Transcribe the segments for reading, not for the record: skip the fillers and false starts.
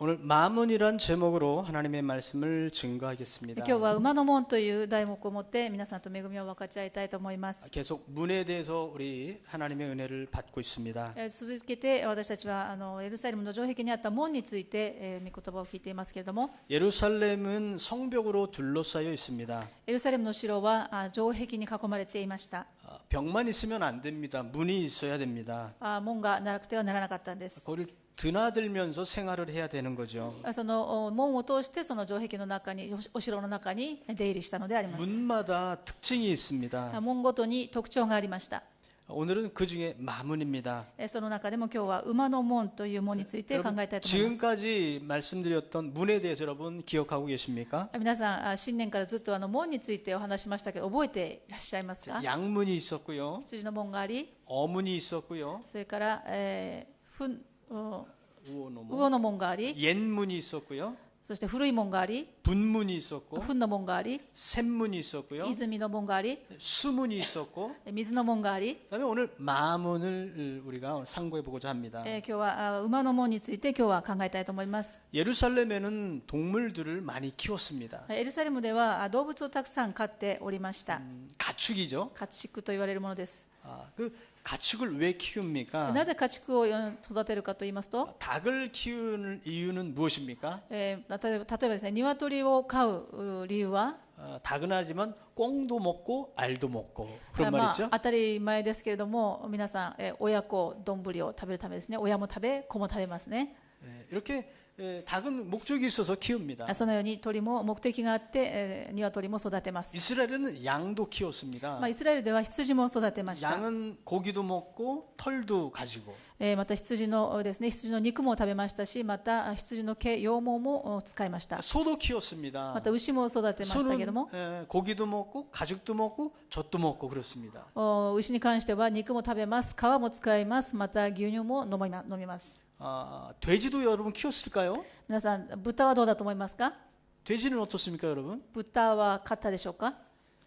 오늘 마문이란 제목으로 하나님의 말씀을 증거하겠습니다. 今日は馬の門という題目を持って皆さんと恵みを分かち合いたいと思います。 계속 문에 대해서 우리 하나님의 은혜를 받고 있습니다. 続けて私たちはエルサレムの城壁にあった門について御言葉を聞いていますけれども、 예루살렘은 성벽으로 둘러싸여 있습니다. エルサレムの城は城壁に囲まれていました。 벽만 있으면 안 됩니다. 문이 있어야 됩니다. 門がなくてはならなかったんです。 거기를 드나들면서 생활을 해야 되는 거죠. その門を通してその城壁の中にお城の中に出入りしたのであります。 문마다 특징이 있습니다. 門ごとに特徴がありました。 오늘은 그 중에 마문입니다. その中でも今日は馬の門という門について考えたいと思います。 지금까지 말씀드렸던 문에 대해서 여러분 기억하고 계십니까? 皆さん新年からずっと門についてお話しましたけど覚えていらっしゃいますか？ 양문이 있었고요. 羊の門があり、 어문이 있었고요. それから、魚 우어노문. の門があり、 옛문이 있었고요. そして古い門があり、 분문이 있었고 糞の門があり、 샘문이 있었고요. 泉の門があり、 수문이 있었고 水の門があり、 그다음에 오늘 마문을 우리가 상고해 보고자 합니다. 今日は馬の門について今日は考えたいと思います。 예루살렘에는 동물들을 많이 키웠습니다. エルサレムでは動物をたくさん飼っておりました。 가축이죠. 家畜と言われるものです。 그 가축을 왜 키웁니까? なぜ家畜を育てるかと言いますと、 닭을 키우는 이유는 무엇입니까? 例えばですね、鶏を飼う理由は、 닭은 하지만 꽁도 먹고 알도 먹고 그런 말 있죠? 当たり前ですけれども、皆さん親子丼を食べるためですね、親も食べ子も食べますね。 이렇게 닭은 목적이 있어서 키웁니다. そのように鳥も目的があって鶏も育てます。 이스라엘은 양도 키웠습니다. イスラエルでは羊も育てました。 양은 고기도 먹고 털도 가지고 また羊のですね、羊の肉も食べましたし、また羊の毛、羊毛も使いました。 소도 키웠습니다. また牛も育てましたけども、 고기도 먹고 가죽도 먹고 젖도 먹고 그렇습니다. 牛に関しては肉も食べます、皮も使います、また牛乳も飲みます。 돼지도 여러분 키웠을까요? 皆さん豚はどうだと思いますか？ 돼지는 어떻습니까, 여러분? 豚は飼ったでしょうか？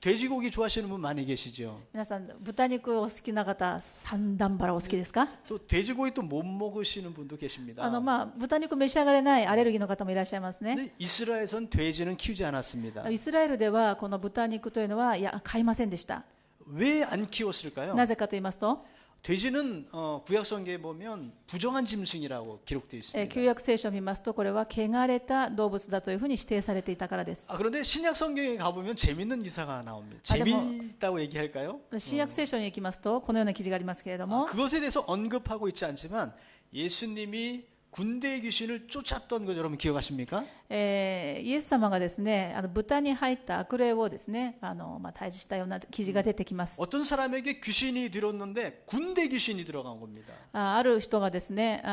돼지고기 좋아하시는 분 많이 계시죠? 皆さん豚肉お好きな方、三段腹お好きですか？ 또 돼지고기 또 못 먹으시는 분도 계십니다. 豚肉召し上がれないアレルギーの方もいらっしゃいますね。 근데 이스라엘에선 돼지는 키우지 않았습니다. イスラエルではこの豚肉というのは飼いませんでした。 왜 안 키웠을까요? なぜかと言いますと、 돼지는 구약성경에 보면 부정한 짐승이라고 기록되어 있습니다. 旧約聖書を見ますと、これは汚れた動物だというふうに指定されていたからです。 그런데 신약성경에 가보면 재밌는 기사가 나옵니다. 재미있다고 얘기할까요? 新約聖書に行きますとこのような記事がありますけれども、 그것에 대해서 언급하고 있지 않지만 예수님이 군대 귀신을 쫓았던 거 여러분 기억하십니까? イエス様がですね、豚に入った悪霊をですね、退治したような記事が出てきます。 어떤 사람에게 귀신이 들었는데 군대 귀신이 들어간 겁니다. ある人がですね、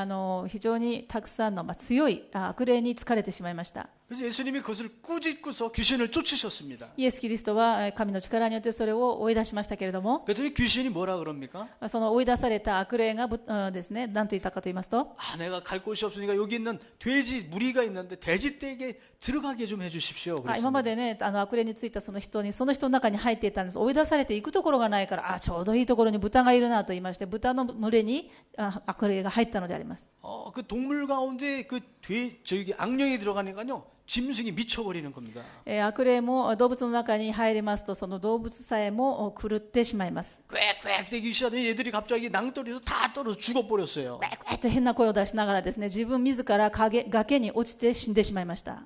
非常にたくさんの強い悪霊に疲れてしまいました。 그래서 예수님이 그것을 꾸짖고서 귀신을 쫓으셨습니다. イエス・キリストは神の力によってそれを追い出しましたけれども、 그랬더니 귀신이 뭐라 그럽니까? その追い出された悪霊がですね、何と言ったかと言いますと、 내가 갈 곳이 없으니까 여기 있는 돼지 무리가 있는데 돼지 떼게 들어가게 좀 해주십시오. 今までね、悪霊についたその人の中に入っていたんです。追い出されて行くところがないから、ちょうどいいところに豚がいるなと言いまして、豚の群れに悪霊が入ったのであります。 그 동물 가운데 저기 악령이 들어가니까요. 짐승이 미쳐버리는 겁니다. 悪霊も動物の中に入りますと、その動物さえも狂ってしまいます。 꽥꽥 대기 시작하더니 얘들이 갑자기 낭떠러지에서 다 떨어져 죽어버렸어요. と変な声を出しながらですね、自分自ら崖に落ちて死んでしまいました。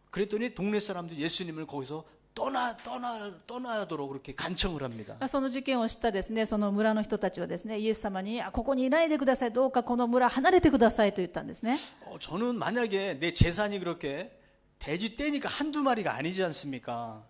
그랬더니 동네 사람들이 예수님을 거기서 떠나도록 그렇게 간청을 합니다. その事件を知ったですね、その村の人たちはですね、イエス様にここにいないでください、どうかこの村離れてくださいと言ったんですね。 저는 만약에 내 재산이 그렇게 돼지 떼니까 한두 마리가 아니지 않습니까?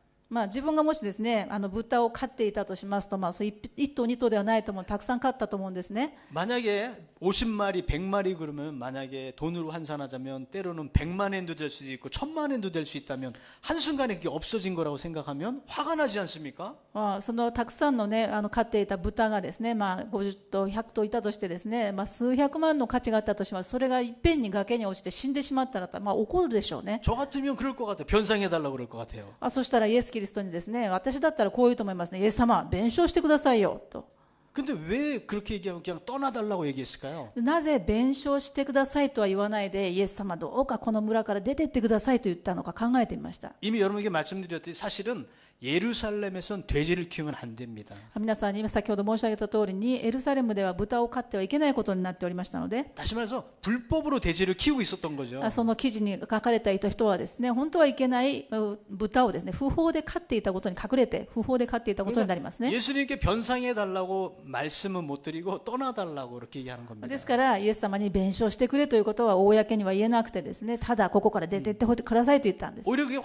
自分がもしですね、豚を飼っていたとしますと、そう1頭2頭ではないと思う、たくさん飼ったと思うんですね。 만약에 50마리, 100마리 그러면 만약에 돈으로 환산하자면 때로는 100만 엔도 될 수도 있고 1000만 엔도 될 수 있다면 한순간에 그게 없어진 거라고 생각하면 화가 나지 않습니까? そのたくさんのね、飼っていた豚がですね、50頭、100頭いたとしてですね、数百万の価値があったとします。それがいっぺんに崖に落ちて死んでしまったら、怒るでしょうね。 저 같으면 그럴 것 같아요. 변상해달라고 그럴 것 같아요. そしたらイエス・キリストにですね、私だったらこう言うと思いますね。イエス様、弁償してくださいよと。 근데 왜 그렇게 얘기하면 그냥 떠나달라고 얘기했을까요? なぜ弁償してくださいとは言わないで、イエス様どうかこの村から出てってくださいと言ったのか考えてみました。 이미 여러분에게 말씀드렸듯이 사실은 예루살렘에선 돼지를 키우면 안 됩니다. 皆さんに先ほど申し上げた通りに、エルサレムでは豚を飼ってはいけないことになっておりましたので、 다시 말해서 불법으로 돼지를 키우고 있었던 거죠. その記事に書かれていた人はですね、本当はいけない豚をですね、不法で飼っていたことに隠れて、不法で飼っていたことになりますね。 예수님께 변상해 달라고 말씀은 못 드리고 떠나달라고 그렇게 얘기하는 겁니다. ですからイエス様に弁償してくれということは公には言えなくてですね、ただここから出てってくださいと言ったんです。 오히려 그게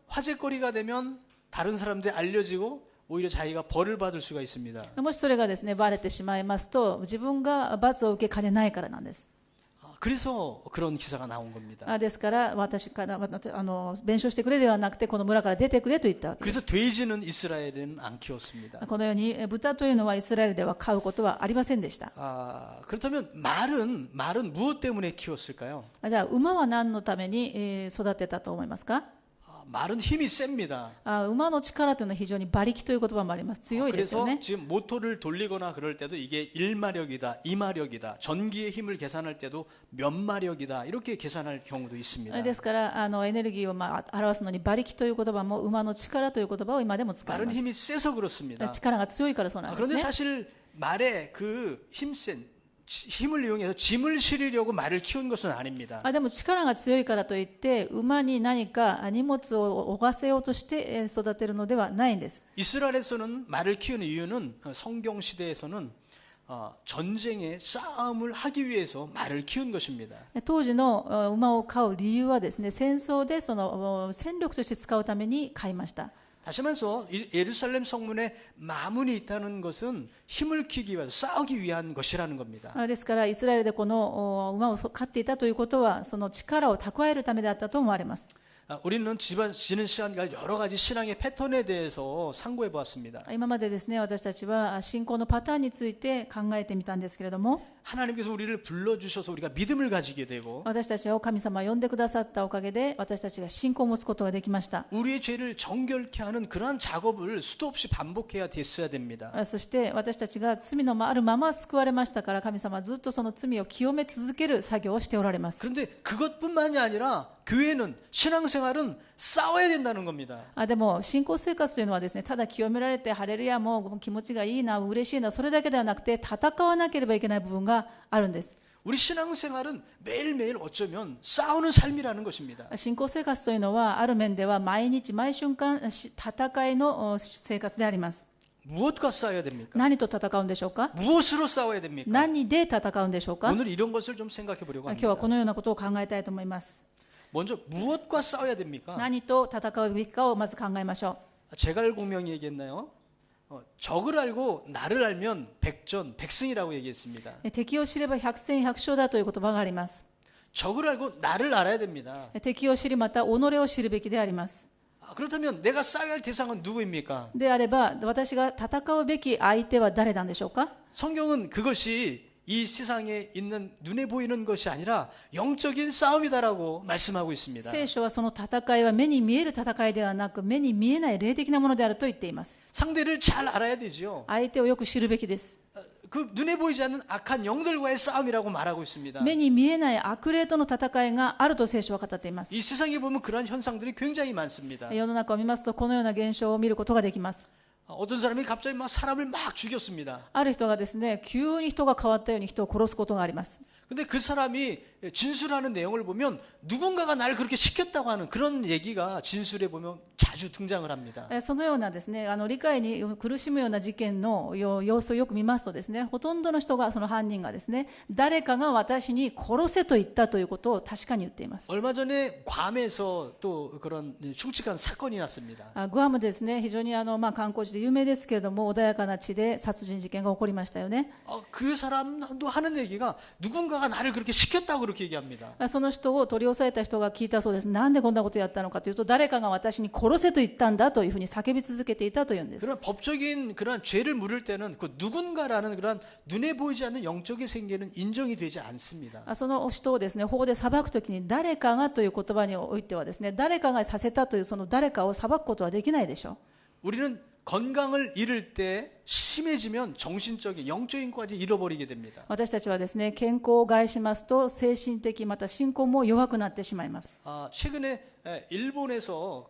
화제거리가 되면 다른 사람들이 알려지고 오히려 자기가 벌을 받을 수가 있습니다. もしそれがですねバレてしまいますと、自分が罰を受けかねないからなんです。 그래서 그런 기사가 나온 겁니다. ですから私から弁償してくれではなくて、この村から出てくれと言ったわけです。 그래서 돼지는 이스라엘에는 안 키웠습니다. このように豚というのはイスラエルでは飼うことはありませんでした。 그렇다면 말은 무엇 때문에 키웠을까요? じゃあ馬は何のために育てたと思いますか？ 말은 힘이 셉니다. 馬の力というのは非常に馬力という言葉もあります。強いですよ 그래서 ね。 지금 모터를 돌리거나 그럴 때도 이게 1마력이다, 2마력이다, 전기의 힘을 계산할 때도 몇 마력이다 이렇게 계산할 경우도 있습니다. ですからエネルギーを表すのに馬力という言葉も馬の力という言葉を今でも使い 말은 ます。 힘이 세서 그렇습니다. 力が強いからそうなんです 그런데 ね。 사실 말에 그 힘을 이용해서 짐을 실으려고 말을 키운 것은 아닙니다. でも力が強いからといって馬に何か荷物を負わせようとして育てるのではないんです。 이스라엘에서는 말을 키우는 이유는 성경 시대에서는 전쟁의 싸움을 하기 위해서 말을 키운 것입니다. 当時の馬を飼う理由はですね、戦争でその戦力として使うために飼いました。 다시 말해서 예루살렘 성문에 마문이 있다는 것은 힘을 키우기 위해서 싸우기 위한 것이라는 겁니다. ですからイスラエルでこの馬を飼っていたということは、その力を蓄えるためであったと思われます。 우리는 지난 시간까지 여러 가지 신앙의 패턴에 대해서 상고해 보았습니다. 今までですね、私たちは信仰のパターンについて考えてみたんですけれども、 하나님께서 우리를 불러주셔서 우리가 믿음을 가지게 되고 私たちを神様が呼んでくださったおかげで、私たちが信仰を持つことができました。 우리의 죄를 정결케 하는 그러한 작업을 수도 없이 반복해야 됐어야 됩니다. そして私たちが罪のあるまま救われましたから、神様はずっとその罪を清め続ける作業をしておられます。 그런데 그것뿐만이 아니라 교회는 신앙생활은 싸워야 된다는 겁니다. でも信仰生活というのはですね、ただ清められてハレルヤもう気持ちがいいな、嬉しいな、それだけではなくて戦わなければいけない部分があるんです。 우리 신앙생활은 매일매일 어쩌면 싸우는 삶이라는 것입니다. 信仰生活というのはある面では毎日毎瞬間戦いの生活であります。 무엇과 싸워야 됩니까? 何と戦うんでしょうか？ 무엇으로 싸워야 됩니까? 何で戦うんでしょうか？ 오늘 이런 것을 좀 생각해 보려고 今日は 합니다. このようなことを考えたいと思います。 먼저 무엇과 싸워야 됩니까? 何と戦うべきかをまず考えましょう。 제갈공명이 얘기했나요? 적을 알고 나를 알면 백전백승이라고 얘기했습니다. 敵を知れば百戦百勝だという言葉があります。 적을 알고 나를 알아야 됩니다. 敵を知り、また己を知るべきであります。 그렇다면 내가 싸워야 할 대상은 누구입니까? であれば私が戦うべき相手は誰なんでしょうか？ 성경은 그것이 이 세상에 있는 눈에 보이는 것이 아니라 영적인 싸움이다라고 말씀하고 있습니다. 聖書はその戦いは目に見える戦いではなく、目に見えない霊的なものであると言っています。 상대를 잘 알아야 되지요. 相手をよく知るべきです。 그 눈에 보이지 않는 악한 영들과의 싸움이라고 말하고 있습니다. 目に見えない悪霊との戦いがあると聖書は語っています。 이 세상에 보면 그러한 현상들이 굉장히 많습니다. 世の中を見ますとこのような現象を見ることができます。 어떤 사람이 갑자기 막 사람을 막 죽였습니다. ある人がですね、急に人が変わったように人を殺すことがあります。 근데 그 사람이 진술하는 내용을 보면 누군가가 나를 그렇게 시켰다고 하는 그런 얘기가 진술에 보면 자주 등장을 합니다. そのようなですね、理解に苦しむような事件の様子をよく見ますとですね、ほとんどの人が、その犯人がですね、誰かが私に殺せと言ったということを確かに言っています。 얼마 전에 괌에서 또 그런 흉측한 사건이 났습니다. グアムですね、非常に観光地で有名ですけれども、穏やかな地で殺人事件が起こりましたよね。 그 사람도 하는 얘기가 누군가가 나를 그렇게 시켰다고 그렇게 얘기합니다. その人を取り押さえた人が聞いたそうです。なんでこんなことやったのかというと、誰かが私に殺せと言ったんだというふうに叫び続けていたというんです。 그런 법적인 그런 죄를 물을 때는 그 누군가라는 그런 눈에 보이지 않는 영적인 생계는 인정이 되지 않습니다. その人をですね、法で裁くときに誰かがという言葉においてはですね、誰かがさせたというその誰かを裁くことはできないでしょう。 우리는 건강을 잃을 때 심해지면 정신적인 영적인 것까지 잃어버리게 됩니다. 私たちはですね、健康を害しますと精神的また信仰も弱くなってしまいます。 최근에 일본에서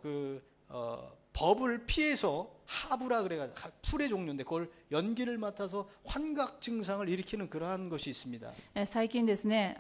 법을 피해서 하부라 그래가지고 풀의 종류인데 그걸 연기를 맡아서 환각 증상을 일으키는 그러한 것이 있습니다. 最近ですね、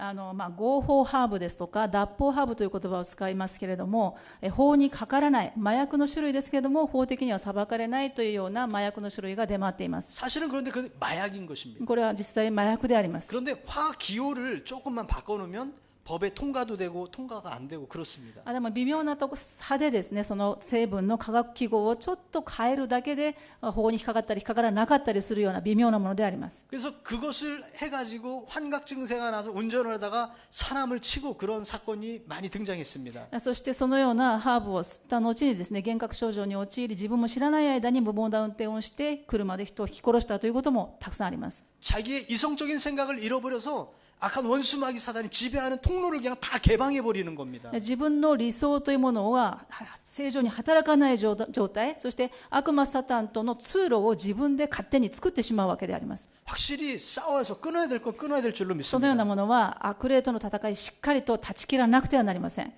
合法ハーブですとか脱法ハーブという言葉を使いますけれども、法にかからない麻薬の種類ですけれども法的には裁かれないというような麻薬の種類が出回っています。 사실은 그런데 그 마약인 것입니다. これは実際麻薬であります。 그런데 화기호를 조금만 바꿔놓으면 법에 통과도 되고 통과가 안 되고 그렇습니다. でも微妙なとこ差でですね、その成分の化学記号をちょっと変えるだけで法に引っかかったり引っかからなかったりするような微妙なものであります。 그래서 그것을 해가지고 환각 증세가 나서 운전을 하다가 사람을 치고 그런 사건이 많이 등장했습니다. そしてそのようなハーブを吸った後にですね、幻覚症状に陥り自分も知らない間に無謀な運転をして車で人を引き殺したということもたくさんあります。 자기의 이성적인 생각을 잃어버려서 악한 원수마귀 사단이 지배하는 통로를 그냥 다 개방해 버리는 겁니다. 自分の理想というものは正常に働かない状態、そして悪魔サタンとの通路を自分で勝手に作ってしまうわけであります。 확실히 싸워서 끊어야 될 건 끊어야 될 줄로 そのような 믿습니다. ものは悪霊との戦いしっかりと断ち切らなくてはなりません。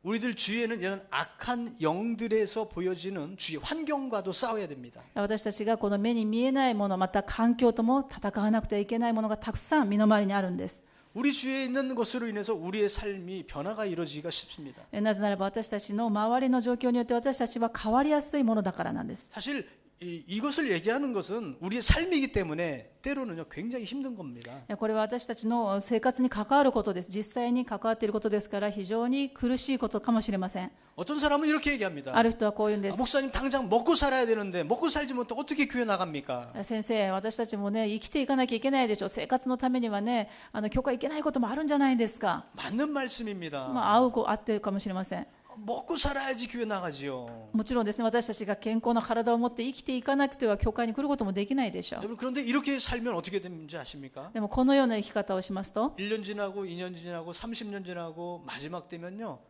우리들 주위에는 이런 악한 영들에서 보여지는 주위 환경과도 싸워야 됩니다. 私たちがこの目に見えないもの、また環境とも戦わなくてはいけないものがたくさん身の回りにあるんです。 우리 주위에 있는 것으로 인해서 우리의 삶이 변화가 이루어지기가 쉽습니다. なぜならば私たちの周りの状況によって私たちは変わりやすいものだからなんです。 사실 이것을 얘기하는 것은 우리의 삶이기 때문에 때로는요 굉장히 힘든 겁니다. これは私たちの生活に関わることです。実際に関わっていることですから非常に苦しいことかもしれません。 어떤 사람은 이렇게 얘기합니다. ある人はこう言うんです。 목사님 당장 먹고 살아야 되는데 먹고 살지 못해 어떻게 교회 나갑니까? 先生、私たちもね生きていかなきゃいけないでしょう。生活のためにはね教会行けないこともあるんじゃないですか。 맞는 말씀입니다. 合ってるかもしれません。 먹고 살아야지 교회 나가지요. もちろんですね、私たちが健康な体を持って生きていかなくては教会に来ることもできないでしょう。 여러분 그런데 이렇게 살면 어떻게 되는지 아십니까? でもこのような生き方をしますと 1년 지나고 2년 지나고 30년 지나고 마지막 되면요.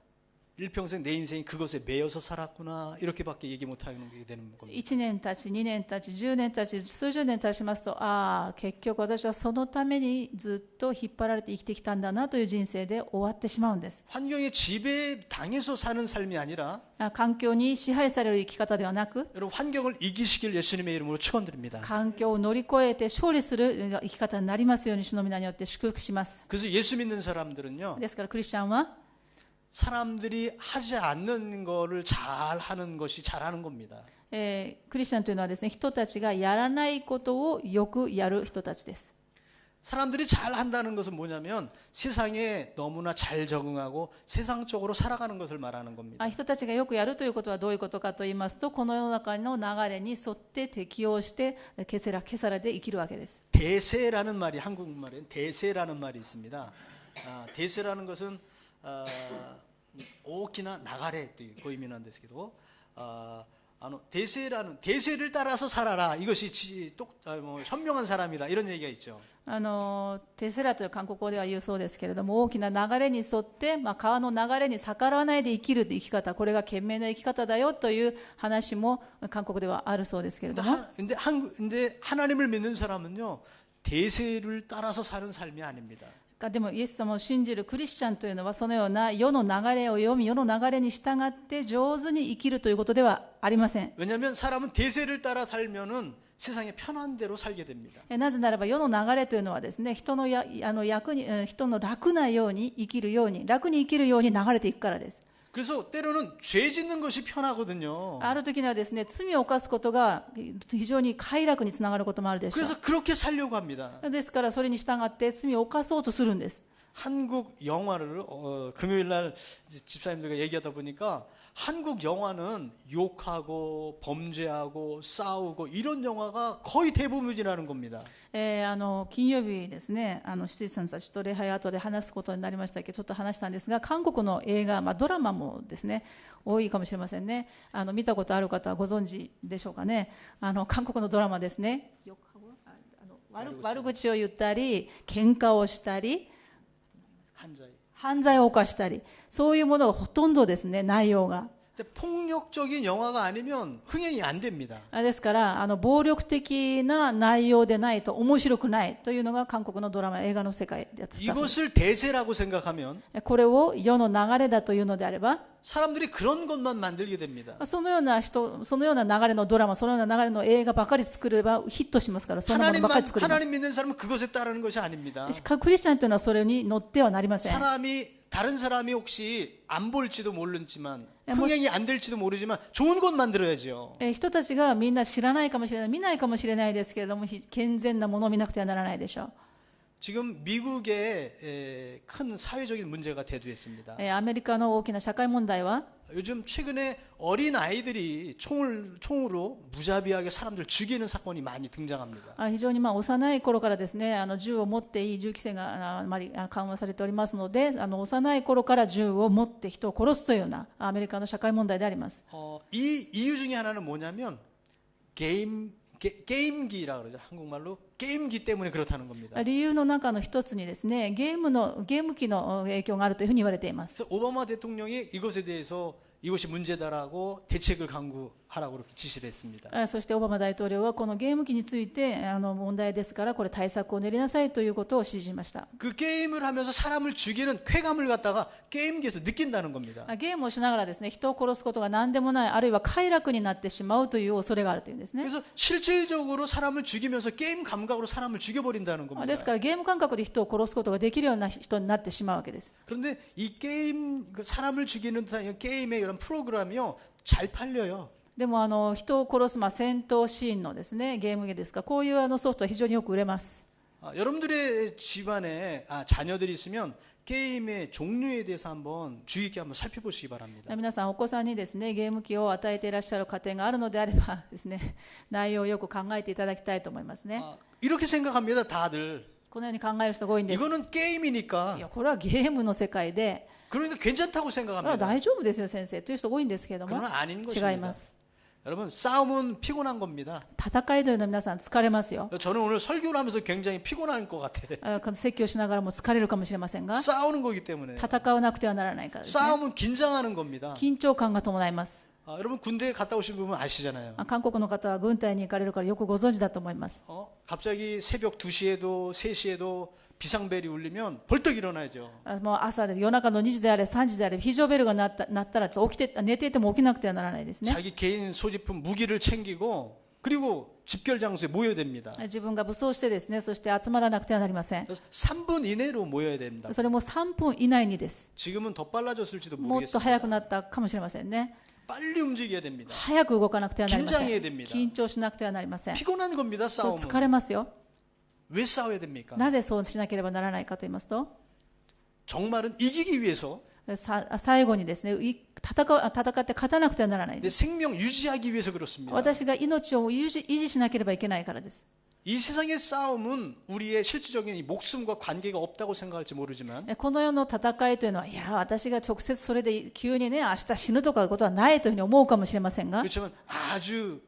일평생 내 인생이 그것에 매여서 살았구나 이렇게밖에 얘기 못하는 게 되는 겁니다. 1年経ち2年経ち10年経ち数十年経ちますと、結局私はそのためにずっと引っ張られて生きてきたんだなという人生で終わってしまうんです。 환경에 지배당해서 사는 삶이 아니라 環境に支配される生き方ではなく 여러분 환경을 이기시길 예수님의 이름으로 축원드립니다. 環境を乗り越えて勝利する生き方になりますように主の皆によって祝福します。 그래서 예수 믿는 사람들은요. ですからクリスチャンは 사람들이 하지 않는 거를 잘 하는 것이 잘하는 겁니다. クリスチャンというのはですね、人たちがやらないことをよくやる人たちです。 사람들이 잘 한다는 것은 뭐냐면 세상에 너무나 잘 적응하고 세상적으로 살아가는 것을 말하는 겁니다. 人たちがよくやるということはどういうことかと言いますと、この世の中の流れに沿って適応してケセラで生きるわけです。 대세라는 말이 한국말엔 대세라는 말이 있습니다. 대세라는 것은 오키나 나가레という 의미는んですけど 대세를 따라서 살아라. 이것이 현명한 사람이다. 이런 얘기가 있죠. テセラという韓国語では言うそうですけれども、大きな流れに沿って、川の流れに逆らわないで生きる生き方、これが賢明な生き方だよという話も韓国ではあるそうですけれども、 근데 하나님을 믿는 사람은요 대세를 따라서 사는 삶이 아닙니다. でもイエス様を信じるクリスチャンというのはそのような世の流れを読み世の流れに従って上手に生きるということではありません。 왜냐하면 사람은 대세를 따라 살면은 세상에 편한 대로 살게 됩니다. なぜならば世の流れというのはですね、人の楽なように生きるように楽に生きるように流れていくからです。 그래서 때로는 죄 짓는 것이 편하거든요. ある時にはですね、罪を犯すことが非常に快楽につながることもあるでしょう。 그래서 그렇게 살려고 합니다. ですからそれに従って罪を犯そうとするんです。 한국 영화를 금요일 날 집사님들과 얘기하다 보니까 한국 영화는 욕하고 범죄하고 싸우고 이런 영화가 거의 대부분이라는 겁니다. 金曜日ですね、執事さんたちと礼拝後で話すことになりましたけど、ちょっと話したんですが、韓国の映画、ドラマもですね、多いかもしれませんね。見たことある方はご存知でしょうかね。韓国のドラマですね、悪口を言ったり、喧嘩をしたり、犯罪を犯したり、そういうものがほとんどですね、内容が。 근데 폭력적인 영화가 아니면 흥행이 안 됩니다. ですから暴力的な内容でないと面白くないというのが韓国のドラマ映画の世界だったそうです。 이것을 대세라고 생각하면 これを世の流れだというのであれば 사람들이 그런 것만 만들게 됩니다. そのような流れのドラマ、そのような流れの映画ばかり作ればヒットしますから、そんなものばかり作ります。 하나님 믿는 사람은 그것에 따르는 것이 아닙니다. クリスチャンというのはそれに乗ってはなりません。 다른 사람이 혹시 안 볼지도 모르지만 흥행이 안 될지도 모르지만 좋은 것 만들어야죠. 人たちがみんな知らないかもしれない、見ないかもしれないですけれども、健全なものを見なくてはならないでしょう。 지금 미국의 큰 사회적인 문제가 대두했습니다. アメリカの大きな社会問題は 요즘 최근에 어린 아이들이 총으로 무자비하게 사람들 죽이는 사건이 많이 등장합니다. 非常に幼い頃からですね、銃を持っていい銃規制があまり緩和されておりますので、幼い頃から銃を持って人を殺すというようなアメリカの社会問題であります。 이 이유 중에 하나는 뭐냐면 게임기라 그러죠. 한국말로 게임기 때문에 그렇다는 겁니다. 理由の中の一つにですね、ゲーム機の影響があるというふうに言われています。 그래서 오바마 대통령이 이것에 대해서 이것이 문제다라고 대책을 강구하라고 그렇게 지시를 했습니다. そしてオバマ大統領はこのゲーム機について問題ですから、これ対策を練りなさいということを指示しました。 그 게임을 하면서 사람을 죽이는 쾌감을 갖다가 게임기에서 느낀다는 겁니다. ゲームをしながらですね、人を殺すことが何でもない、あるいは快楽になってしまうという恐れがあるというんですね。 그래서 실질적으로 사람을 죽이면서 게임 감각으로 사람을 죽여버린다는 겁니다. ですからゲーム感覚で人を殺すことができるような人になってしまうわけです。 그런데 이 게임, 사람을 죽이는 듯한 게임의 이런 프로그램이요, 잘 팔려요. でも人を殺す、戦闘シーンのですね、ゲームですか、こういうソフトは非常によく売れます。 여러분들의 집안에 자녀들이 있으면 게임의 종류에 대해서 한번 주의 있게 한번 살펴보시기 바랍니다. 皆さんお子さんにですね、ゲーム機を与えていらっしゃる家庭があるのであればですね、内容をよく考えていただきたいと思いますね。 이렇게 생각합니다, 다들. このように考える人が多いんです。 이거는 게임이니까. いや、これはゲームの世界で、 그러니까 괜찮다고 これは 생각합니다. 大丈夫ですよ先生という人が多いんですけれども、 그러나 아닌 違い 것입니다. ます。 여러분, 싸움은 피곤한 겁니다. 戦いというのは皆さん疲れますよ。 저는 오늘 설교를 하면서 굉장히 피곤할 것 같아. 説教しながらも疲れるかもしれませんが、 싸우는 거기 때문에. 戦わなくてはならないからですね。 싸움은 긴장하는 겁니다. 緊張感が伴います。 여러분 군대에 갔다 오신 분은 아시잖아요. 韓国の方は軍隊に行かれるからよくご存知だと思います。 갑자기 새벽 2시에도 3시에도 비상벨이 울리면 벌떡 일어나야죠. もう朝で夜中の2時であれ3時であれ非常ベルが鳴ったら起きて寝ていても起きなくてはならないですね。 자기 개인 소지품 무기를 챙기고 그리고 집결 장소에 모여야 됩니다. 自分が武装してですね、そして集まらなくてはなりません。 그래서 3분 이내로 모여야 됩니다. それも3分以内にです。 지금은 더 빨라졌을지도 もっと早 모르겠습니다. くなったかもしれませんね。 빨리 움직여야 됩니다. 早く動かなくてはなりません。 긴장해야 됩니다. 緊張しなくてはなりません。 피곤한 겁니다. そう 싸움은. 疲れますよ。 왜 싸워야 됩니까? なぜそうしなければならないかと言いますと、 정말은 이기기 위해서 最後にですね、戦って勝たなくてはならない 내 です。 생명 유지하기 위해서 그렇습니다. 私が命を維持しなければいけないからです。 이 세상의 싸움은 우리의 실질적인 이 목숨과 관계가 없다고 생각할지 모르지만 この世の戦いというのは、いや、私が直接それで急にね、明日死ぬとかいうことはないというふうに思うかもしれませんが、 그렇지만 아주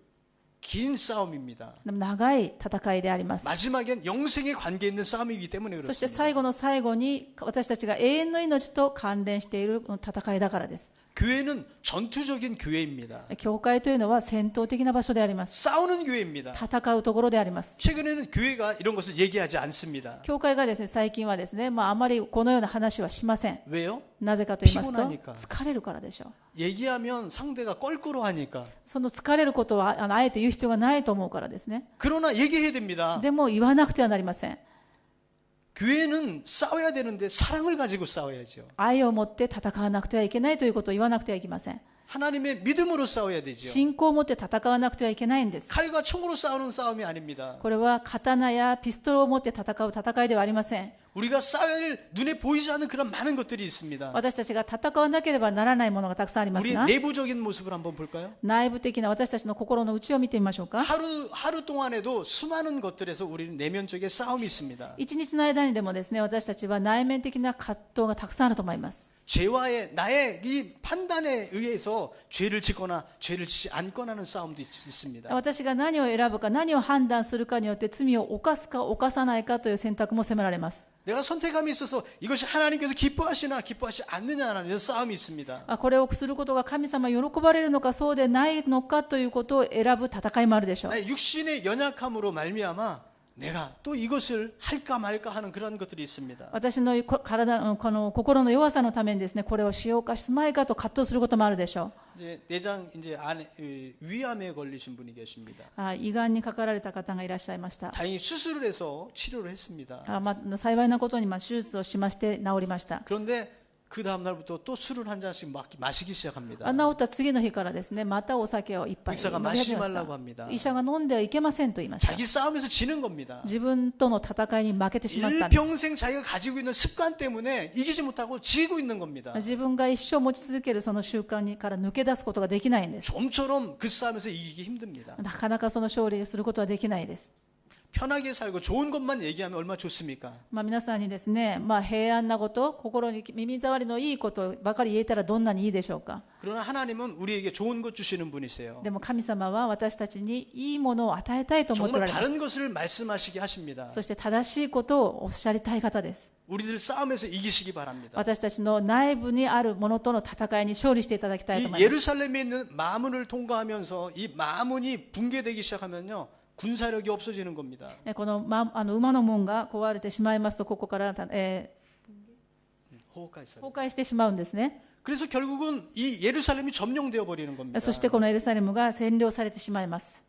긴 싸움입니다. でも長い戦いであります。 마지막엔 영생에 관계 있는 싸움이기 때문에 そして 그렇습니다. 最後の最後に私たちが永遠の命と関連している戦いだからです。 교회는 전투적인 교회입니다. 教会というのは戦闘的な場所であります。 싸우는 교회입니다. 戦うところであります。 최근에는 교회가 이런 것을 얘기하지 않습니다. 教会がですね、最近はですね、あまりこのような話はしません。 왜요? なぜかと言いますと、 피곤하니까 疲れるからでしょう。 얘기하면 상대가 껄끄러워하니까. その疲れることはあえて言う必要がないと思うからですね。 그러나 얘기해야 됩니다. でも言わなくてはなりません。 교회는 싸워야 되는데 사랑을 가지고 싸워야죠. 愛を持って戦わなくてはいけないということを言わなくてはいけません。 하나님의 믿음으로 싸워야 되죠. 信仰を持って戦わなくてはいけないんです。 칼과 총으로 싸우는 싸움이 아닙니다. これは刀やピストルを持って戦う戦いではありません。 우리가 싸워야 할 눈에 보이지 않는 그런 많은 것들이 있습니다. 私たちが戦わなければならないものがたくさんあります 우리 が、 내부적인 모습을 한번 볼까요? 内部的な私たちの心の内を見てみましょうか。 하루 동안에도 수많은 것들에서 우리는 내면적인 싸움이 있습니다. 一日の間にでもですね、私たちは内面的な葛藤がたくさんあると思います。 죄와의 나의 이 판단에 의해서 죄를 짓거나 죄를 짓지 않거나는 싸움도 있습니다. 私が何を選ぶか、何を判断するかによって罪を犯すか犯さないかという選択も迫られます。 내가 선택함이 있어서 이것이 하나님께서 기뻐하시나 기뻐하지 않느냐라는 싸움이 있습니다. これをすることが神様喜ばれるのかそうでないのかということを選ぶ戦いもあるでしょう。 나의 육신의 연약함으로 말미암아 내가 또 이것을 할까 말까 하는 그런 것들이 있습니다. 私の体、この心の弱さのためにですね、これをしようかしまいかと葛藤することもあるでしょう。 이제 내장 이제 안에 위암에 걸리신 분이 계십니다. 胃がんにかかられた方がいらっしゃいました。 다행히 수술을 해서 치료를 했습니다. 幸いなことに手術をしまして治りました。 그런데 그 다음 날부터 또 술을 한 잔씩 마시기 시작합니다. 治った次の日からですね、またお酒を一杯飲み 의사가 始め 마시지 まし 말라고 た。 합니다. 医者が飲んではいけませんと言いました。 자기 싸움에서 지는 겁니다. 自分との戦いに負けてしまったんです。 일평생 자기가 가지고 있는 습관 때문에 이기지 못하고 지고 있는 겁니다. 自分が一生持ち続けるその習慣から抜け出すことができないんです。 좀처럼 그 싸움에서 이기기 힘듭니다. なかなかその勝利することはできないです。 편하게 살고 좋은 것만 얘기하면 얼마나 좋습니까? 皆さんにですね、平安なこと、心に耳障りのいいことばかり言えたらどんなにいいでしょうか。 그러나 하나님은 우리에게 좋은 것 주시는 분이세요. でも神様は私たちにいいものを与えたいと思っておら 정말 れます。 바른 것을 말씀하시게 하십니다. そして正しいことをおっしゃりたい方です。 우리들 싸움에서 이기시기 바랍니다. 私たちの内部にあるものとの戦いに勝利していただきたいと 이 思います。 예루살렘에 있는 마문을 통과하면서 이 마문이 붕괴되기 시작하면요. 군사력이 없어지는 겁니다. この、馬の門が壊れてしまいますと、ここから、崩壊してしまうんですね。 그래서 결국은 이 예루살렘이 점령되어 버리는 겁니다. そしてこのエルサレムが占領されてしまいます。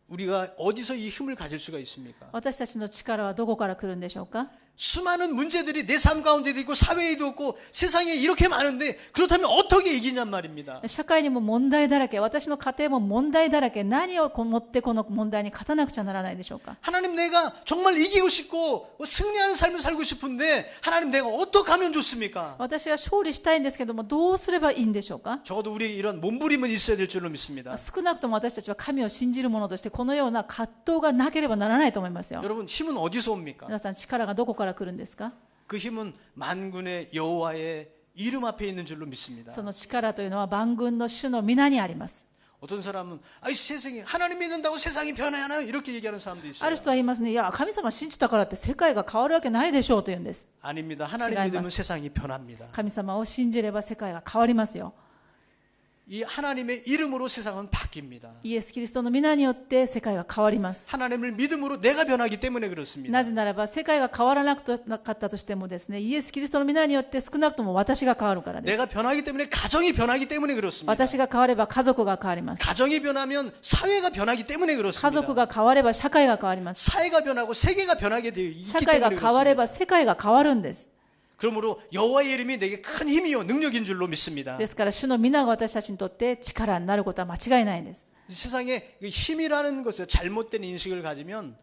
우리가 어디서 이 힘을 가질 수가 있습니까? 私たちの力はどこから来るんでしょうか。 수많은 문제들이 내 삶 가운데도 있고 사회에도 없고 세상에 이렇게 많은데 그렇다면 어떻게 이기냔 말입니다. 社会にも問題だらけ、私の家庭も問題だらけ、何を持ってこの問題に勝たなくちゃならないでしょうか。 하나님 내가 정말 이기고 싶고 승리하는 삶을 살고 싶은데 하나님 내가 어떻게 하면 좋습니까? 私は勝利したいんですけども、どうすればいいんでしょうか。 적어도 우리에게 이런 몸부림은 있어야 될 줄로 믿습니다. 少なくとも私たちは神を信じる者としてこのような葛藤がなければならないと思いますよ。 여러분 힘은 어디서 옵니까? 皆さん力がどこから来るんですか。 그 힘은 만군의 여호와의 이름 앞에 있는 줄로 믿습니다. その力というのは万軍の主の皆にあります。 어떤 사람은 아이 세상이 하나님 믿는다고 세상이 변하나요? 이렇게 얘기하는 사람도 あ 있어요. る人は言いますね。いや、神様信じたからって世界が変わるわけないでしょうと言うんです。 아닙니다. 하나님違います。 믿으면 세상이 변합니다. 神様を信じれば世界が変わりますよ。 이 하나님의 이름으로 세상은 바뀝니다. イエス・キリストの皆によって世界が変わります。 하나님을 믿음으로 내가 변하기 때문에 그렇습니다. なぜならば世界が変わらなかったとしてもですね、イエス・キリストの皆によって少なくとも私が変わるからです。 내가 변하기 때문에 가정이 변하기 때문에 그렇습니다. 私が変われば家族が変わります。 가정이 변하면 사회가 변하기 때문에 家 그렇습니다. 族が変われば社会が変わります。 사회가 변하고 세계가 변하게 되어 社 있기 会が 때문에 変われ 그렇습니다. ば世界が変わるんです。 그러므로 여호와의 이름이 내게 큰 힘이요 능력인 줄로 믿습니다. ですから主の皆が私たちにとって力になることは間違いないんです。 세상에 힘이라는 것에 잘못된 인식을 가지면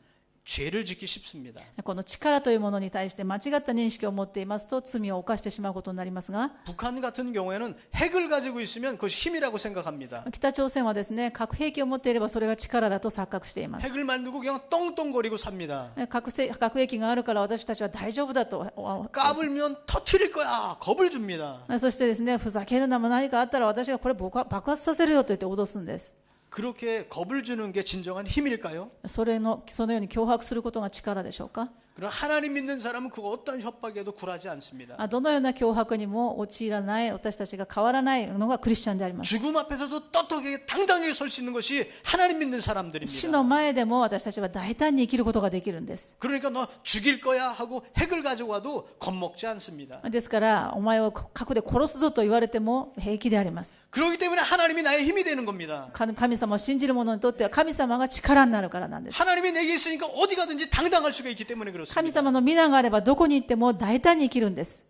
죄를 짓기 쉽습니다. この力というものに対して間違った認識を持っていますと罪を犯してしまうことになりますが、 북한 같은 경우에는 핵을 가지고 있으면 그것이 힘이라고 생각합니다. 北朝鮮はですね、核兵器を持っていればそれが力だと錯覚しています。 핵을 만들고 그냥 떵떵거리고 삽니다. 核兵器があるから私たちは大丈夫だと。 까불면 터트릴 거야. 겁을 줍니다. そしてですね、ふざけるなも何かあったら私がこれ爆発させるよと言って脅すんです。 그렇게 겁을 주는 게 진정한 힘일까요? そのように脅迫することが力でしょうか。 그러나 하나님 믿는 사람은 그거 어떤 협박에도 굴하지 않습니다. どのような脅迫にも陥らない、私たちが変わらないのがクリスチャンであります。 죽음 앞에서도 떳떳하게 당당하게 설 수 있는 것이 하나님 믿는 死 사람들입니다. の前でも私たちは大胆に生きることができるんです。 그러니까 너 죽일 거야 하고 핵을 가져와도 겁먹지 않습니다. ですからお前を核で殺すぞと言われても平気であります。 그렇기 때문에 하나님이 나의 힘이 되는 겁니다. 神様を信じる者にとっては神様が力になるからなんです。 하나님이 내게 있으니까 어디 가든지 당당할 수가 있기 때문에 神 그렇습니다. 様の皆があればどこに行っても大胆に生きるんです。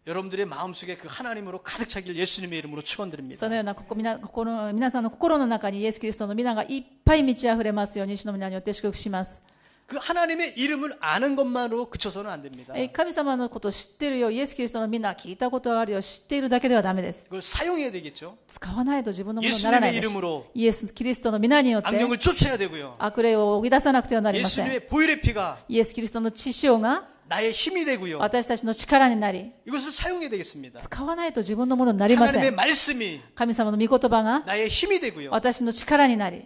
여러분들의 마음속에 그 하나님으로 가득 차길 예수님의 이름으로 축원드립니다. そのような皆さんの心の中にイエス・キリストの皆がいっぱい満ち溢れますように主の皆によって祝福します。 그 하나님의 이름을 아는 것만으로 그쳐서는 안 됩니다. 神様のことを知っているよ、イエス・キリストの皆聞いたことがあるよ、知っているだけではダメです。 그걸 사용해야 되겠죠. 使わないと自分のものにならないです。 예수님의 이름으로 イエス・キリストの皆によって 악령을 쫓아야 되고요. 悪霊を追い出さなくてはなりません。 예수님의 보혈의 피가 イエス・キリストの血潮が 나의 힘이 되고요. 私たちの力になり、 이것을 사용해야 되겠습니다. 使わないと自分のものになりませ 하나님의 ん。 말씀이 神様の御言葉が 나의 힘이 되고요. 私の力になり、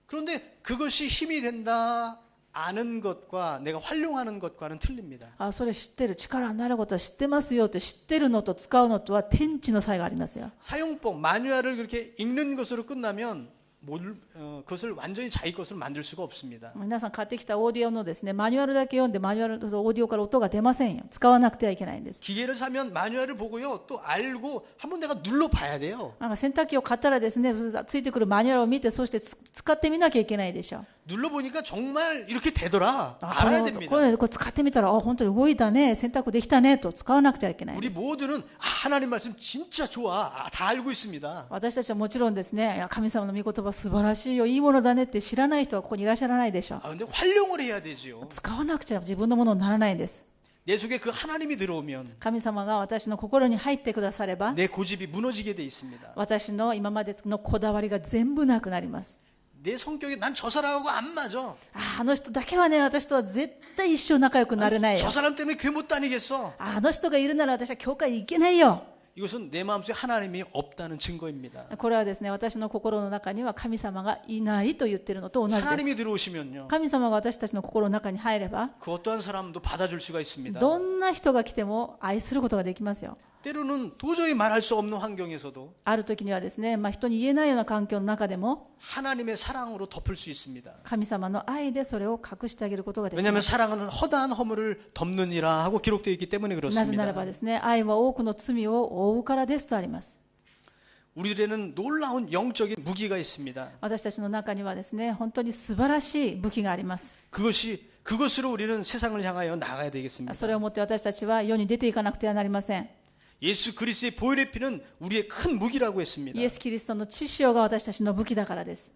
그런데 그것이 힘이 된다 아는 것과 내가 활용하는 것과는 틀립니다. あ、それ知ってる、力になることは知ってますよって知ってるのと使うのとは天地の差がありますよ。 사용법 마뉴얼을 그렇게 읽는 것으로 끝나면 그것을 완전히 자기 것으로 만들 수가 없습니다. 皆さん買ってきたオーディオのですね、マニュアルだけ読んでマニュアルオーディオから音が出ませんよ。使わなくてはいけないんです。 기계를 사면 마뉴얼을 보고요. 또 알고 한번 내가 눌러봐야 돼요. なんか洗濯機を買ったらですね、ついてくるマニュアルを見て、そして使ってみなきゃいけないでしょ。 눌러보니까 정말 이렇게 되더라. こ 알아야 の 됩니다. これ使ってみたら、あ、本当に動いたね、洗濯できたねと使わなくてはいけないん 우리 です。 모두는 하나님 말씀 진짜 좋아. 다 알고 있습니다. 私たちはもちろんですね、いや神様の御言葉素晴らしいよ、いいものだねって知らない人はここにいらっしゃらないでしょう。 근데 활용을 해야 되지요. 使わなくちゃ自分のものにならないんです。 내 속에 그 하나님이 들어오면 神様が私の心に入ってくだされば、 내 고집이 무너지게 돼 있습니다. 私の今までのこだわりが全部なくなります。 내 성격이 난 저 사람하고 안 맞아. あの人だけはね、私とは絶対一生仲良くなれないよ 저 。 사람 때문에 교회 못 다니겠어. あの人がいるなら私は教会行けないよ。 이것은 내 마음속에 하나님이 없다는 증거입니다. これはですね、私の心の中には神様がいないと言っているのと同じです。 하나님이 들어오시면요. 神様が私たちの心の中に入れば、 그 어떠한 사람도 받아줄 수가 있습니다. どんな人が来ても愛することができますよ。 때로는 도저히 말할 수 없는 환경에서도 ある時にはですね、人に言えないような環境の中でも 하나님의 사랑으로 덮을 수 있습니다. 神様の愛でそれを隠してあげることができま 왜냐하면 す。 사랑은 허다한 허물을 덮느니라 하고 기록되어 있기 때문에 なぜならば 그렇습니다. ですね、愛は多くの罪を負うからですとあります。 우리들에는 놀라운 영적인 무기가 있습니다. 私たちの中にはですね、本当に素晴らしい武器があります。 그것으로 우리는 세상을 향하여 나가야 되겠습니다. それをもって私たちは世に出ていかなくてはなりません。 예수 그리스도의 보혈의 피는 우리의 큰 무기라고 했습니다. イエス・キリストの血潮が私たちの武器だからです。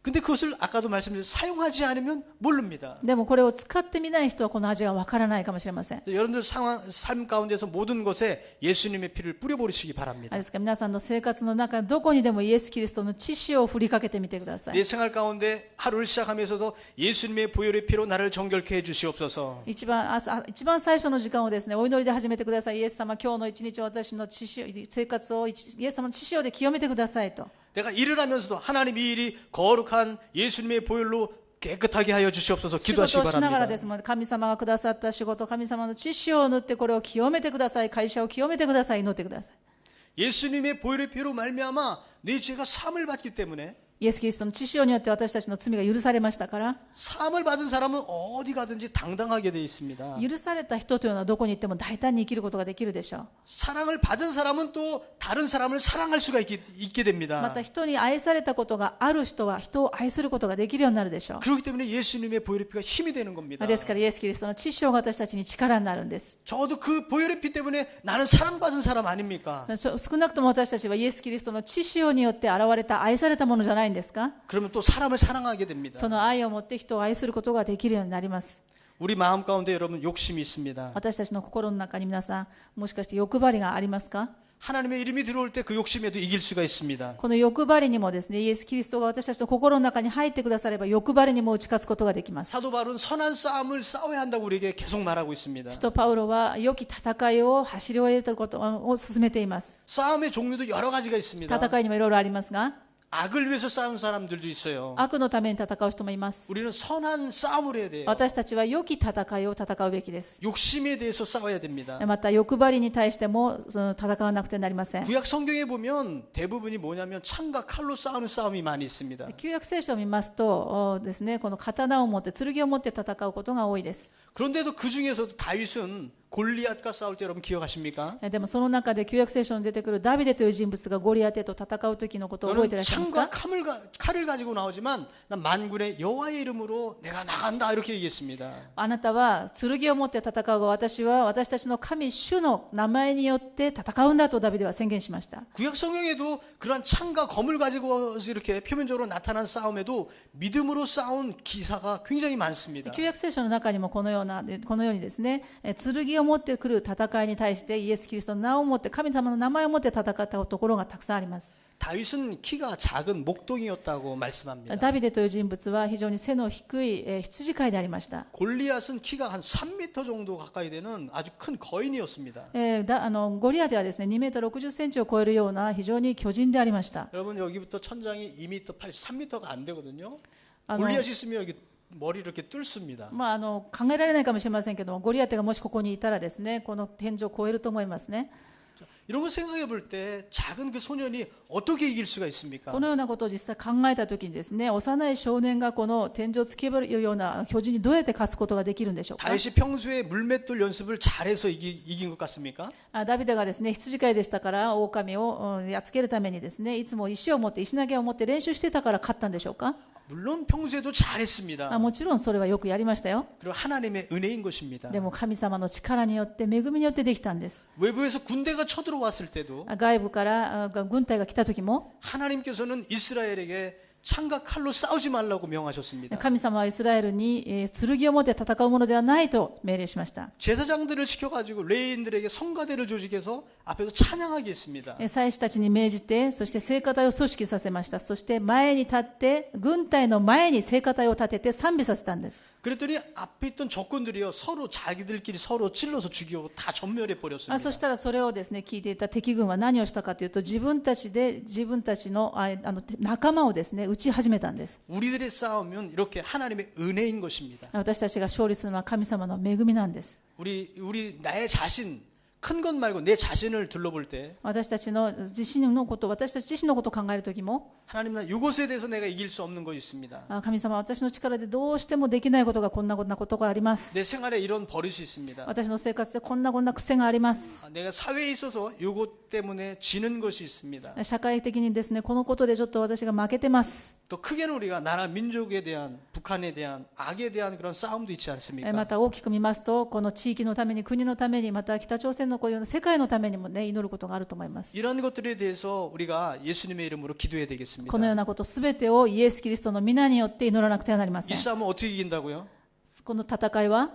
근데 그것을 아까도 말씀드렸듯이 사용하지 않으면 모릅니다. でもこれを使ってみない人はこの味がわからないかもしれません。 여러분들 삶 가운데서 모든 것에 예수님의 피를 뿌려버리시기 바랍니다. ですから皆さんの生活の中どこにでもイエス・キリストの血潮を振りかけてみてください。 내 생활 가운데 하루를 시작하면서도 예수님의 보혈의 피로 나를 정결케 해주시옵소서. 一番最初の時間をですね、お祈りで始めてください。イエス様、今日の一日私の生活をイエス様の血潮で清めてくださいと。 내가 일을 하면서도 하나님 이 일이 거룩한 예수님의 보혈로 깨끗하게 하여 주시옵소서 仕事 기도하시기 をしながらで 바랍니다. すもん、神様がくださった仕事、神様の血潮を塗ってこれを清めてください。会社を清めてください。祈ってください。 예수님의 보혈의 피로 말미암아 내 죄가 사함을 받기 때문에 イエス・キリストの血潮によって私たちの罪が許されましたから、 사함을 받은 사람은 어디 가든지 당당하게 되어 있습니다. 許された人というのはどこに行っても大胆に生きることができるでしょう。 사랑을 받은 사람은 또 다른 사람을 사랑할 수가 있게 ま 됩니다. た人に愛されたことがある人は人を愛することができるようになるでしょう。 그렇기 때문에 예수님의 보혈의 피가 힘이 되는 겁니다. ですからイエス・キリストの血潮が私たちに力になるんです。 적어도 그 보혈의 피 때문에 나는 사랑받은 사람 아닙니까? 少なくとも私たちはイエス・キリストの血潮によって現れた愛されたものじゃないんですか？ 그러면 또 사람을 사랑하게 됩니다. その愛を持って人を愛することができるようになります。 우리 마음 가운데 여러분 욕심이 있습니다. 私たちの心の中に皆さん、もしかして欲張りがありますか？ 하나님의 이름이 들어올 때 그 욕심에도 이길 수가 있습니다. この欲張りにもですね、イエス・キリストが私たちの心の中に入ってくだされば欲張りにも打ち勝つことができます。 사도 바울은 선한 싸움을 싸워야 한다고 우리에게 계속 말하고 있습니다. 使徒パウロは良き戦いを走り終えることを進めています。 싸움의 종류도 여러 가지가 있습니다. 戦いにもいろいろありますが、 악을 위해서 싸우는 사람들도 있어요. 悪のために戦う人もいます。 우리는 선한 싸움을 해야 돼요. 私たちは良き戦いを戦うべきです。 욕심에 대해서 싸워야 됩니다. また欲張りに対しても戦わなくてはなりません。 구약 성경에 보면 대부분이 뭐냐면 창과 칼로 싸우는 싸움이 많이 있습니다. 旧約聖書を見ますとですね、この刀を持って剣を持って戦うことが多いです。 그런데도 그 중에서도 다윗은 골리앗과 싸울 때 여러분 기억하십니까? でもその中で旧約聖書に出てくるダビデという人物がゴリアテと戦う時のことを覚えていらっしゃいます 창과 か？ 칼을 가지고 나오지만 난 만군의 여호와의 이름으로 내가 나간다 이렇게 얘기했습니다. あなたは剣を持って戦うが、私は私たちの神主の名前によって戦うんだとダビデは宣言しました。 구약 성경에도 그런 창과 검을 가지고 이렇게 표면적으로 나타난 싸움에도 믿음으로 싸운 기사가 굉장히 많습니다. 旧約聖書の中にもこのような、このようにですね、剣を持ってくる戦いに対してイエス・キリストの名を持って、神様の名前を持って戦ったところがたくさんあります。 다윗은 키가 작은 목동이었다고 말씀합니다. ダビデという人物は非常に背の低い羊飼いでありました。 골리앗은 키가 한 3m 정도 가까이 되는 아주 큰 거인이었습니다. ゴリアテはですね、2メートル60センチを超えるような非常に巨人でありました。 여러분 여기부터 천장이 2m 80, 3m가 안 되거든요. 골리앗이 있으면 여기 머리를 이렇게 뚫습니다. 考えられないかもしれませんけども、ゴリアテがもしここにいたらですね、この天井を超えると思いますね。 이런 거 생각해 볼 때 작은 그 소년이 어떻게 이길 수가 こ 있습니까? のようなことを実際考えたときにですね、幼い少年がこの天井を突き破るような巨人にどうやって勝つことができるんでしょうか。 다윗이 평소에 물맷돌 연습을 잘해서 이긴 것 같습니까? ダビデがですね、羊飼いでしたから狼をやっつけるためにですね、いつも石を持って石投げを持って練習していたから勝ったんでしょうか。 물론 평소에도 잘했습니다. もちろんそれはよくやりましたよ。 그리고 하나님의 은혜인 것입니다. でも神様の力によって恵みによってできたんです。 외부에서 군대가 쳐들어왔을 때도 外部から軍隊が来た時も 하나님께서는 이스라엘에게 창과 칼로 싸우지 말라고 명하셨습니다. 神様はイスラエルに剣を持って戦うものではないと命令しました。 제사장들을 시켜가지고 레위인들에게 성가대를 조직해서 앞에서 찬양하게 했습니다. 祭司たちに命じて、そして聖歌隊を組織させました。そして前に立って、軍隊の前に聖歌隊を立てて賛美させたんです。 그랬더니 앞에 있던 적군들이요 서로 자기들끼리 서로 찔러서 죽이고 다 전멸해 버렸습니다. そしたらそれをですね、聞いていた敵軍は何をしたかというと、自分たちで自分たちの仲間をですね、撃ち始めたんです。 우리들의 싸움은 이렇게 하나님의 은혜인 것입니다. 私たちが勝利するのは神様の恵みなんです。 우리 나의 자신 큰 것 말고 내 자신을 둘러볼 때 私たち自身のことを考えるときも、 하나님 나 이것에 대해서 내가 이길 수 없는 것이 있습니다. 神様は私の力でどうしてもできないことがこんなことがあります。 내 생활에 이런 버릇이 있습니다. 私の生活でこんな癖があります。 내가 사회에 있어서 이것 때문에 지는 것이 있습니다. 社会的にですね、このことでちょっと私が負けてます。 또 크게는 우리가 나라 민족에 대한 북한에 대한 악에 대한 그런 싸움도 있지 ま 않습니까? た大きく見ますと、この地域のために、国のために、また北朝鮮のこういう世界のためにもね、祈ることがあると思います。 이런 것들에 대해서 우리가 예수님의 이름으로 기도해야 このよ 되겠습니다. うなことすべてをイエス・キリストの皆によって祈らなくてはなりませ 이 ん。 싸움은 어떻게 이긴다고요? この戦いは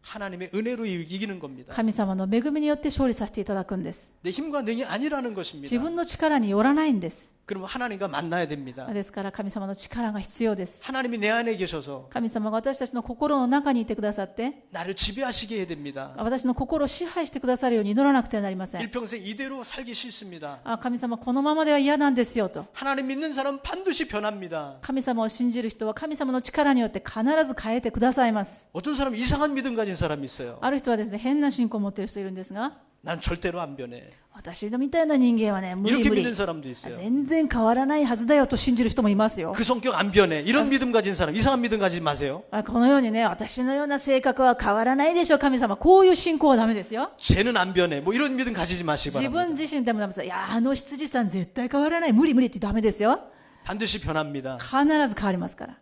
하나님의 은혜로 이기는 겁니다. 神様の恵みによって勝利させていただくんです。 내 힘과 능이 아니라는 自 것입니다. 分の力によらないんです。 그러면 하나님과 만나야 됩니다. ですから神様の力が必要です。 하나님이 내 안에 계셔서 神様が私たちの心の中にいてくださって、 나를 지배하시게 해야 됩니다. 私の心を支配してくださるように祈らなくてはなりません。 일평생 이대로 살기 싫습니다. 神様、このままでは嫌なんですよと。 하나님 믿는 사람은 반드시 변합니다. 神様を信じる人は神様の力によって必ず変えてくださいます。 어떤 사람은 이상한 믿음 가진 사람이 있어요. ある人はですね、変な信仰を持っている人いるんですが、 난 절대로 안 변해. 私のみたいな人間はね、無理 이렇게 無理 믿는 사람도 있어요. 全然変わらないはずだよと信じる人もいますよ。 그 성격 안 변해. 이런 믿음 가진 사람, 이상한 믿음 가지지 마세요. このようにね、私のような性格は変わらないでしょう、神様。こういう信仰はダメですよ。 쟤는 안 변해. 뭐 이런 믿음 가지지 마시기 自 바랍니다. 分自身でもダメですよ。いや、羊さん絶対変わらない。無理無理ってダメですよ。 반드시 변합니다. 必ず変わりますから。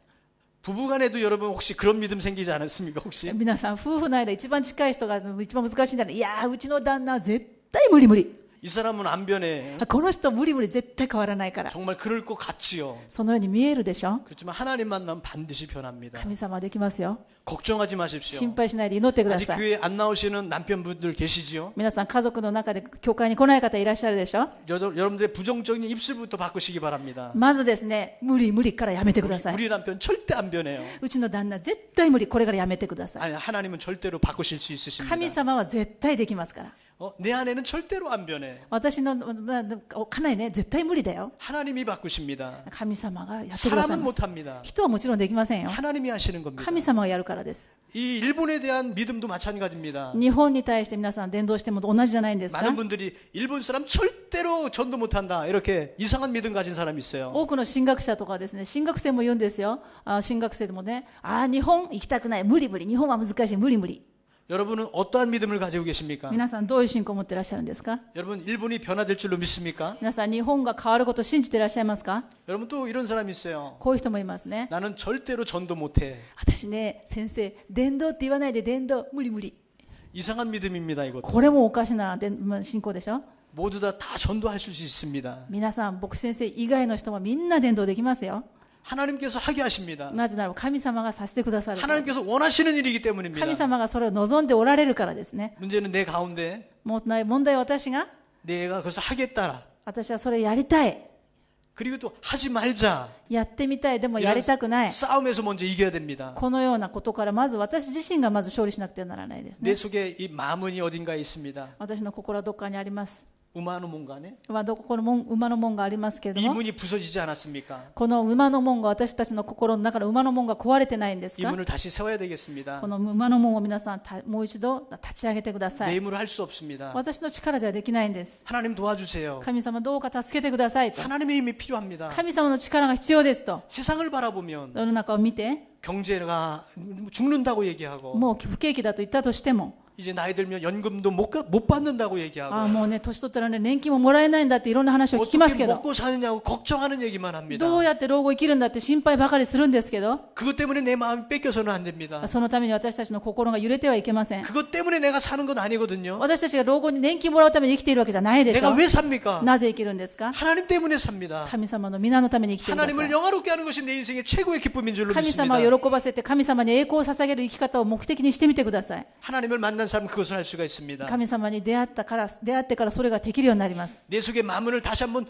부부간에도 여러분 혹시 그런 믿음 생기지 않았습니까? 혹시? 皆さん、夫婦の間一番近い人が一番難しいんじゃない。いや、うちの旦那は絶対無理無理。 이 사람은 안 변해. この人無理無理絶対変わらないから。 정말 그럴 것 같지요. そのように見えるでしょ。 그렇지만 하나님 만나면 반드시 변합니다. 神様はできますよ。 걱정하지 마십시오. 心配しないで祈ってくだ 아직 さい。 교회 안 나오시는 남편분들 계시지요? 皆さん、家族の中で教会に来ない方いらっしゃるでしょ。 여러분들의 부정적인 입술부터 바꾸시기 바랍니다. まずですね、無理無理からやめてください。 우리 남편 절대 안 변해요. うちの旦那絶対無理、これからやめてください。 아니 하나님은 절대로 바꾸실 수 있으십니다. 神様は絶対できますから。 내 아내는 절대로 안 변해. 私の家内ね、絶対無理だよ。 하나님이 바꾸십니다. 神様がやってください 사람은 ます。 못합니다. 人はもちろんできませんよ。 하나님이 하시는 겁니다. 神様がやるからです。 이 일본에 대한 믿음도 마찬가지입니다. 日本に対して皆さん伝道しても同じじゃないんですか。 많은 분들이 일본 사람 절대로 전도 못한다 이렇게 이상한 믿음 가진 사람이 있어요. 多くの進学者とかですね、進学生も言うんですよ。進学生でもね、日本行きたくない、無理無理、日本は難しい、無理無理。 여러분은 어떠한 믿음을 가지고 계십니까? 皆さんどういう信仰を持っていらっしゃるんですか。 여러분 일본이 변화될 줄로 믿습니까? 皆さん日本が変わることを信じていらっしゃいますか。 여러분 또 이런 사람이 있어요. こういう人もいますね。 나는 절대로 전도 못해. 私ね、先生、伝道って言わないで伝道、無理無理。 이상한 믿음입니다. 이것도. これもおかしな信仰でしょ。 모두 다 전도하실 수 있습니다. 皆さん、僕先生以外の人もみんな伝道できますよ。 하나님께서 하게 하십니다. なぜなら神様がさせてくださるから。 하나님께서 원하시는 일이기 때문입니다. 神様がそれを望んでおられるからですね。 문제는 내 가운데 問題は私が、 내가 그것을 하겠다. 私はそれやりたい。 그리고 또 하지 말자. やってみたい。でもや 이런 りたくない。 싸움에서 먼저 이겨야 됩니다. このようなことからまず私自身がまず勝利しなくてはならないです 내 ね。 속에 이 마문이 어딘가에 있습니다. 私の心はどこかにあります。 우마노 뭔가네. この馬の門がありますけれど 이 も、 문이 부서지지 않았습니까? この馬の門が私たちの心の中の馬の門が壊れてないんです 이 か？ 문을 다시 세워야 되겠습니다. この馬の門を皆さんもう一度立ち上げてくださ 내 い。 힘으로 할 수 없습니다. 私の力ではできないんです。 하나님 도와주세요. 神様どうか助けてくださいと。 하나님의 힘이 필요합니다. 神様の力が必要ですと。 세상을 바라보면 世の中を見て、 경제가 죽는다고 얘기하고 もう不景気だと言ったとしても、 이제 나이 들면 연금도 못 받는다고 얘기하고 ああもうね、年取ったらね、年金ももらえないんだっていろんな話を聞きます 어떻게 けど、 먹고 사느냐고 걱정하는 얘기만 합니다. どうやって老後生きるんだって心配ばかりするんですけど、 그것 때문에 내 마음이 뺏겨서는 안 됩니다. そのために私たちの心が揺れてはいけません。 그것 때문에 내가 사는 건 아니거든요. 私たちが老後に年金もらうために生きているわけじゃないでし 내가 ょ。 왜 삽니까? なぜ生きるんですか？ 하나님 때문에 삽니다. 神様の皆のために生きてくださ 하나님을 い。 영화롭게 하는 것이 내 인생의 최고의 기쁨인 줄로 神 믿습니다. 様を喜ばせて神様に栄光を捧げる生き方を目的にしてみてください。 하나님을 만난 사람은 그것을 할 수가 있습니다. 神様に出会ってからそれができるようになります。 내 속의 마음을 다시 한번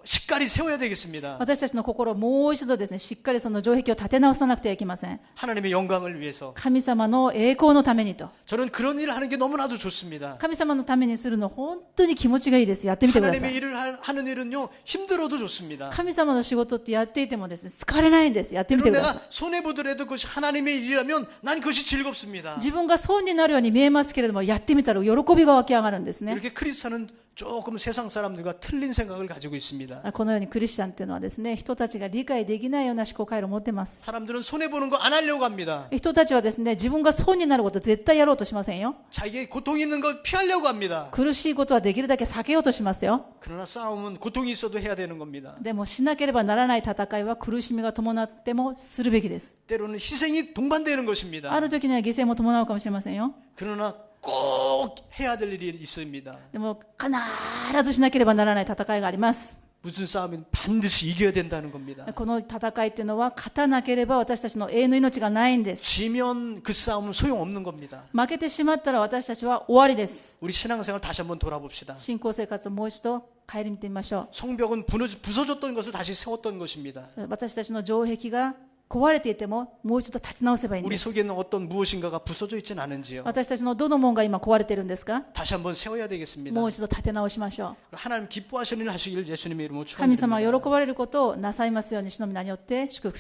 しっかり 세워야 되겠습니다. 私たちの心をもう一度ですね、しっかりその城壁を立て直さなくてはいけません。 하나님의 영광을 위해서 神様の栄光のためにと。 저는 그런 일을 하는 게 너무나도 좋습니다. 神様のためにするの本当に気持ちがいいです。やってみてくださ 하나님의 い。 일을 하는 일은요 힘들어도 좋습니다. 神様の仕事ってやっていてもですね、疲れないんです。やってみて 그리고 くださ 내가 い。 손해 보더라도 그것이 하나님의 일이라면 난 그것이 즐겁습니다. 自分が損になるように見えますけれども、やってみたら喜びが湧き上がるんですね。 이렇게 크리스찬은 조금 세상 사람들과 틀린 생각을 가지고 있습니다. このようにクリスチャンというのはですね、人たちが理解できないような思考回路を持っています。 사람들은 손해 보는 거 안 하려고 합니다. 人たちはですね、自分が損になることを絶対やろうとしませんよ。 자기의 고통이 있는 걸 피하려고 합니다. 苦しいことはできるだけ避けようとしますよ。 그러나 싸움은 고통이 있어도 해야 되는 겁니다. でもしなければならない戦いは苦しみが伴ってもするべきです。 때로는 희생이 동반되는 것입니다. ある時には犠牲も伴うかもしれませんよ。 그러나 꼭 해야 될 일이 있습니다. でも必ずしなければならない戦いがあります。 무슨 싸움은 반드시 이겨야 된다는 겁니다. この戦いというのは勝たなければ私たちの永遠の命がないんです。 지면 그 싸움은 소용없는 겁니다. 負けてしまったら私たちは終わりです。 우리 신앙생활 다시 한번 돌아봅시다. 信仰生活をもう一度顧みてみましょ 성벽은 부서졌던 것을 다시 세웠던 것입니다. う。私たちの城壁が壊れていてももう一度立ち直せばいいん 우리 です。 속에는 어떤 무엇인가가 부서져 있지는 않은지요. 私たちのどの門が今壊れているんですか？ 다시 한번 세워야 되겠습니다. もう一度立て直しましょう。 하나님 기뻐하시는 일 하시길 예수님의 이름으로 神様 축원드립니다. が喜ばれることをなさいますように主の皆によって祝福します。